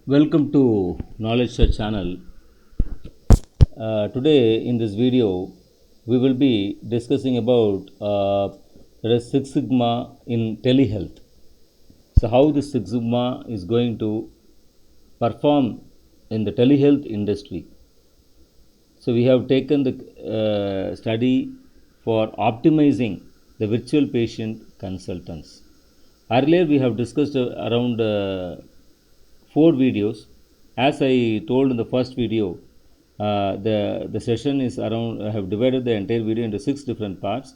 Welcome to Knowledge Search channel. Today in this video, we will be discussing about there is Six Sigma in telehealth. So how the Six Sigma is going to perform in the telehealth industry. So we have taken the study for optimizing the virtual patient consultants. Earlier we have discussed around 4 videos. As I told in the first video, the session is around, I have divided the entire video into 6 different parts,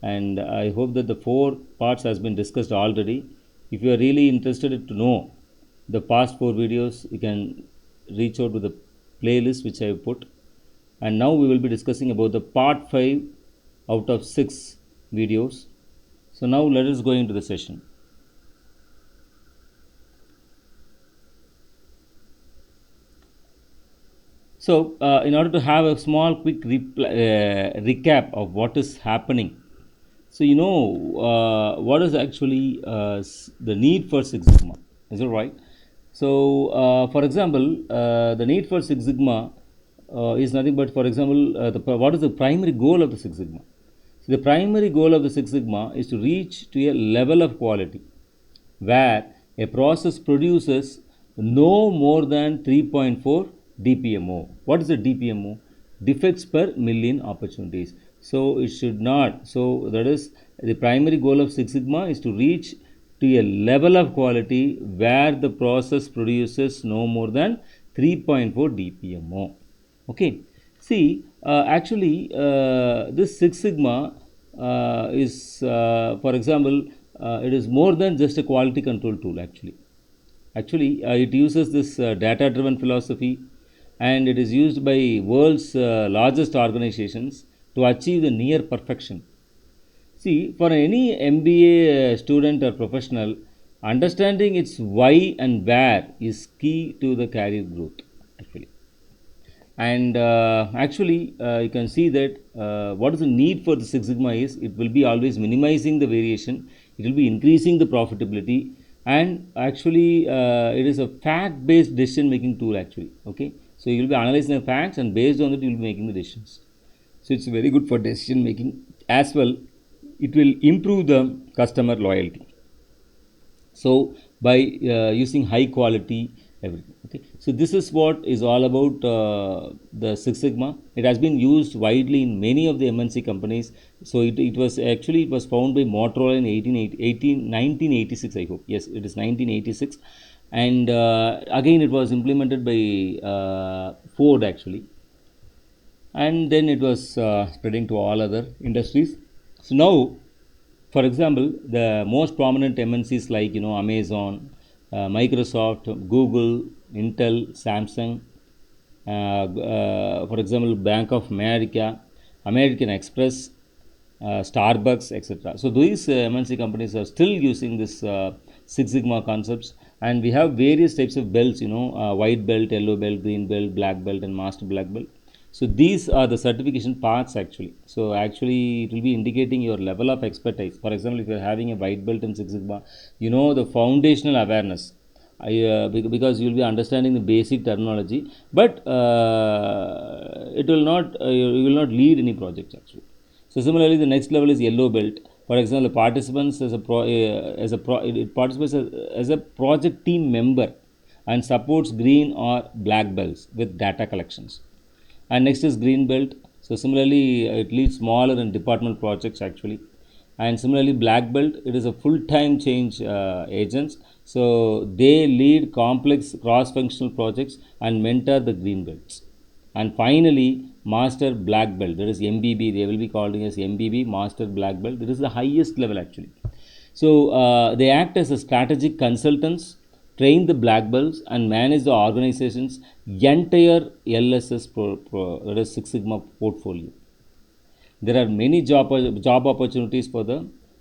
and I hope that the 4 parts has been discussed already. If you are really interested to know the past 4 videos, you can reach out to the playlist which I have put. And now we will be discussing about the part 5 out of 6 videos. So now let us go into the session. So in order to have a small quick recap of what is happening, so what is actually the need for Six Sigma, is it right? So for example, the need for Six Sigma is nothing but, for example, what is the primary goal of the Six Sigma? So the primary goal of the Six Sigma is to reach to a level of quality where a process produces no more than 3.4 DPMO. What is the DPMO? Defects per million opportunities. So it should not. So that is the primary goal of Six Sigma is to reach to a level of quality where the process produces no more than 3.4 DPMO. Okay. See, actually, this Six Sigma is, for example, it is more than just a quality control tool. Actually, it uses this data-driven philosophy, and it is used by world's largest organizations to achieve the near perfection. See, for any MBA student or professional, understanding its why and where is key to the career growth. And you can see that what is the need for the Six Sigma is it will be always minimizing the variation, it will be increasing the profitability, and it is a fact based decision making tool okay. So you will be analyzing the facts, and based on that you will be making the decisions. So it's very good for decision making as well. It will improve the customer loyalty. So by using high quality everything. Okay, so this is what is all about the Six Sigma. It has been used widely in many of the MNC companies. So it was found by Motorola in 1986. I hope, yes, it is 1986, and again it was implemented by Ford actually, and then it was spreading to all other industries. So now, for example, the most prominent MNCs like Amazon, Microsoft, Google, Intel, Samsung, for example, Bank of America, American Express, Starbucks, etc. So these MNC companies are still using this Six Sigma concepts, and we have various types of belts, white belt, yellow belt, green belt, black belt, and master black belt. So these are the certification paths actually. So actually it will be indicating your level of expertise. For example, if you are having a white belt in Six Sigma, the foundational awareness. Because you will be understanding the basic terminology, but it will not you will not lead any projects actually. So similarly, the next level is yellow belt. For example, the participants it participates as a project team member and supports green or black belts with data collections. And next is green belt. So similarly, it leads smaller and departmental projects actually. And similarly, black belt, it is a full-time change agents. So they lead complex cross-functional projects and mentor the green belts. And finally, master black belt, that is MBB. They will be calling as MBB, master black belt. This is the highest level actually. So they act as a strategic consultants, train the black belts, and manage the organization's entire LSS that is Six Sigma portfolio. There are many job opportunities for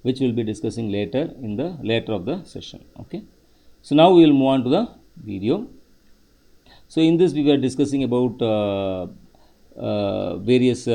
which we will be discussing later of the session. Okay, so now we will move on to the video. So in this we were discussing about various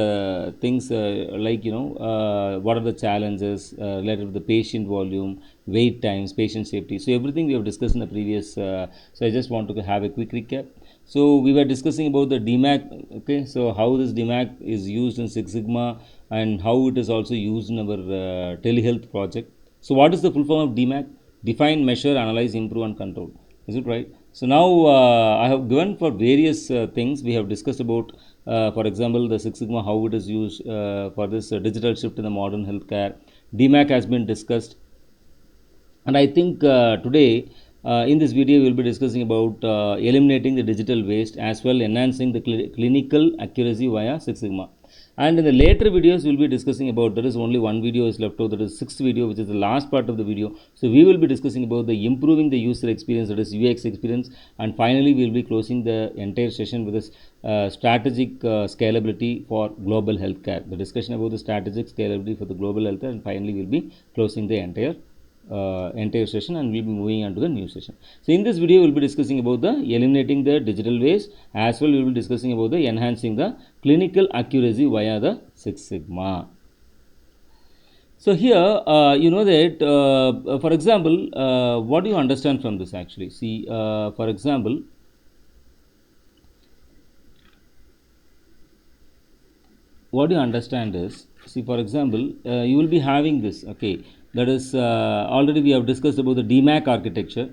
things like what are the challenges related to the patient volume, wait times, patient safety. So everything we have discussed in the previous. So I just want to have a quick recap. So we were discussing about the DMAIC. Okay, so how this DMAIC is used in Six Sigma and how it is also used in our telehealth project. So what is the full form of DMAIC? Define, measure, analyze, improve, and control. Is it right? So now I have given for various things we have discussed about. For example, the Six Sigma, how it is used for this digital shift in the modern healthcare. DMAIC has been discussed, and I think today in this video we will be discussing about eliminating the digital waste as well enhancing the clinical accuracy via Six Sigma. And in the later videos we will be discussing about, there is only one video is left out, that is sixth video, which is the last part of the video. So we will be discussing about the improving the user experience, that is UX experience, and finally we will be closing the entire session with this strategic scalability for global healthcare. The discussion about the strategic scalability for the global healthcare, and finally we will be closing the entire session, and we'll be moving on to the new session. So in this video we'll be discussing about the eliminating the digital waste, as well we will be discussing about the enhancing the clinical accuracy via the Six Sigma. So here you know that for example what do you understand from this actually? See for example, what you understand is, see for example you will be having this, okay, that is already we have discussed about the DMAIC architecture.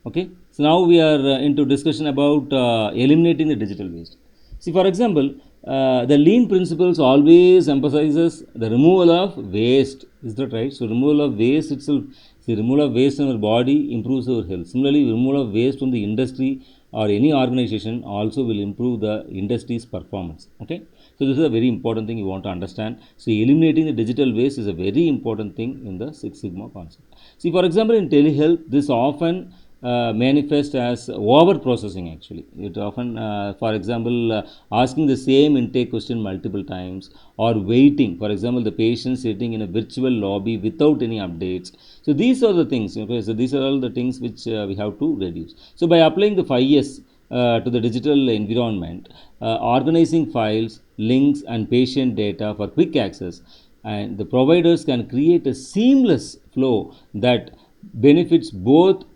Okay, so now we are into discussion about eliminating the digital waste. See for example, the lean principles always emphasizes the removal of waste. Is that right? So removal of waste itself, see, removal of waste in our body improves our health. Similarly, removal of waste from the industry or any organization also will improve the industry's performance. Okay, so this is a very important thing you want to understand. So eliminating the digital waste is a very important thing in the Six Sigma concept. See for example, in telehealth this often manifest as over processing. Actually it often for example asking the same intake question multiple times, or waiting, for example the patient sitting in a virtual lobby without any updates. So these are the things, okay, so these are all the things which we have to reduce. So by applying the 5S to the digital environment, organizing files, links and patient data for quick access, and the providers can create a seamless flow that benefits both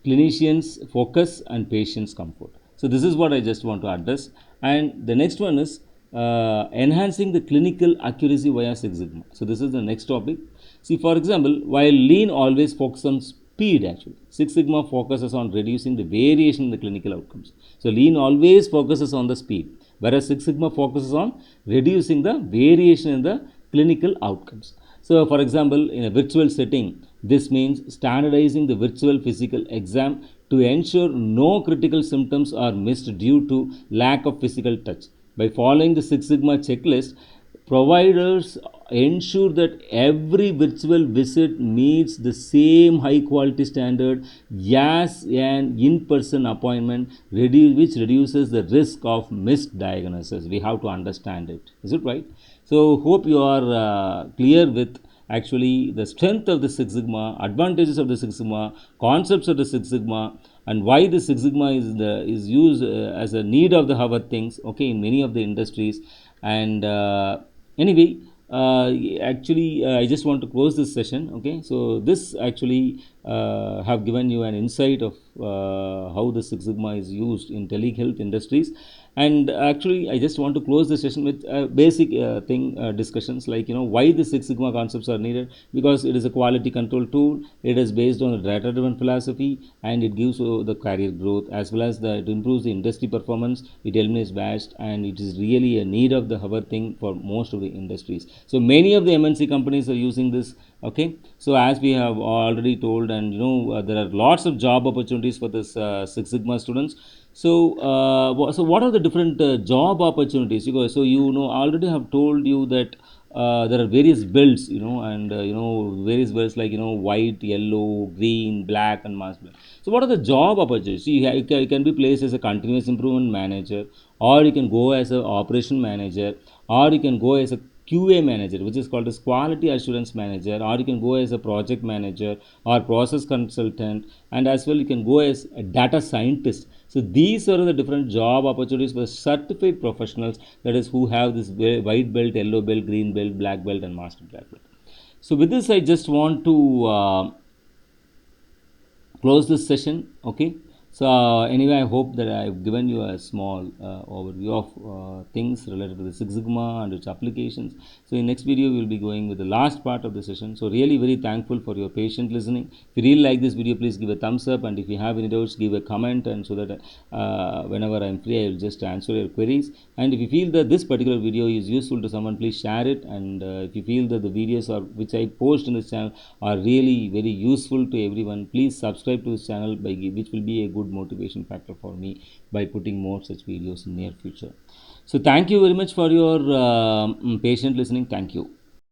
clinicians focus and patients comfort. So this is what I just want to address. And the next one is enhancing the clinical accuracy via Six Sigma. So this is the next topic. See for example, while lean always focuses on speed, actually Six Sigma focuses on reducing the variation in the clinical outcomes. So lean always focuses on the speed, whereas Six Sigma focuses on reducing the variation in the clinical outcomes. So for example, in a virtual setting, this means standardizing the virtual physical exam to ensure no critical symptoms are missed due to lack of physical touch. By following the Six Sigma checklist, providers ensure that every virtual visit meets the same high quality standard as an in-person appointment, which reduces the risk of misdiagnosis. We have to understand it. Is it right? So hope you are clear with actually the strength of the Six Sigma, advantages of the Six Sigma, concepts of the Six Sigma, and why the Six Sigma is used as a need of the hour things, okay, in many of the industries. And anyway, actually I just want to close this session. Okay, so this actually have given you an insight of how the Six Sigma is used in telehealth industries. And actually I just want to close the session with basic discussions, like why the Six Sigma concepts are needed. Because it is a quality control tool, it is based on a data driven philosophy, and it gives the career growth, as well as it improves the industry performance, it eliminates waste, and it is really a need of the hour thing for most of the industries. So many of the MNC companies are using this. Okay, so as we have already told, and there are lots of job opportunities for this Six Sigma students. So so what are the different job opportunities? So already have told you that there are various belts, and various belts like white, yellow, green, black, and mass black. So what are the job opportunities? You can be placed as a continuous improvement manager, or you can go as an operation manager, or you can go as a QA manager, which is called as quality assurance manager, or you can go as a project manager or process consultant, and as well you can go as a data scientist. So these are the different job opportunities for certified professionals, that is who have this white belt, yellow belt, green belt, black belt, and master black belt. So with this, I just want to close this session. Okay, so anyway, I hope that I've given you a small overview of things related to the Six Sigma and its applications. So in next video we'll be going with the last part of the session. So really very thankful for your patient listening. If you really like this video, please give a thumbs up, and if you have any doubts, give a comment, and so that whenever I'm free, I will just answer your queries. And if you feel that this particular video is useful to someone, please share it. And if you feel that the videos are which I post in this channel are really very useful to everyone, please subscribe to this channel, which will be a good motivation factor for me by putting more such videos in near future. So thank you very much for your patient listening. Thank you.